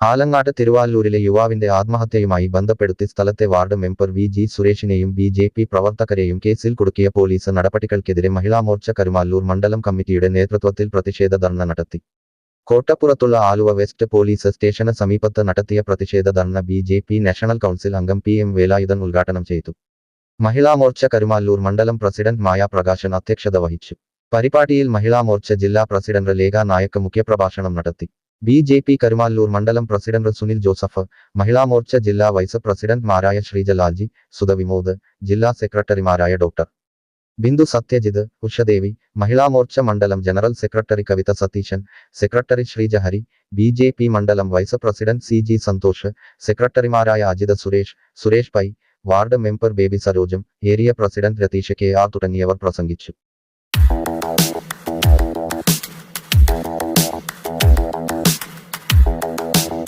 ആലങ്ങാട് തിരുവാല്ലൂരിലെ യുവാവിന്റെ ആത്മഹത്യയുമായി ബന്ധപ്പെടുത്തി സ്ഥലത്തെ വാർഡ് മെമ്പർ വി സുരേഷിനെയും ബി പ്രവർത്തകരെയും കേസിൽ കുടുക്കിയ പോലീസ് നടപടികൾക്കെതിരെ മഹിളാമോർച്ച കരുമാല്ലൂർ മണ്ഡലം കമ്മിറ്റിയുടെ നേതൃത്വത്തിൽ പ്രതിഷേധ ധർണ നടത്തി. കോട്ടപ്പുറത്തുള്ള ആലുവ വെസ്റ്റ് പോലീസ് സ്റ്റേഷന് സമീപത്ത് നടത്തിയ പ്രതിഷേധ ധർണ നാഷണൽ കൗൺസിൽ അംഗം PM വേലായുധൻ ഉദ്ഘാടനം ചെയ്തു. മഹിളാമോർച്ച കരുമാല്ലൂർ മണ്ഡലം പ്രസിഡന്റ് മായ പ്രകാശൻ അധ്യക്ഷത വഹിച്ചു. പരിപാടിയിൽ മഹിളാമോർച്ച ജില്ലാ പ്രസിഡന്റ് ലേഖ നായക്ക് മുഖ്യപ്രഭാഷണം നടത്തി. കരുമാല്ലൂർ മണ്ഡലം പ്രസിഡന്റ് സുനിൽ ജോസഫ്, മഹിളാമോർച്ച ജില്ലാ വൈസ് പ്രസിഡന്റ്മാരായ ശ്രീജ ലാൽജി, സുധ വിമോദ്, ജില്ലാ സെക്രട്ടറിമാരായ ഡോക്ടർ ബിന്ദു സത്യജിത്, ഉഷദേവി, മഹിളാമോർച്ച മണ്ഡലം general secretary Kavitha Satheeshan, secretary Sreejahari, മണ്ഡലം വൈസ് പ്രസിഡന്റ് CG സന്തോഷ്, സെക്രട്ടറിമാരായ Ajitha Suresh Pai, ward member Baby Sarojam, area president Ratheesh KR തുടങ്ങിയവർ പ്രസംഗിച്ചു.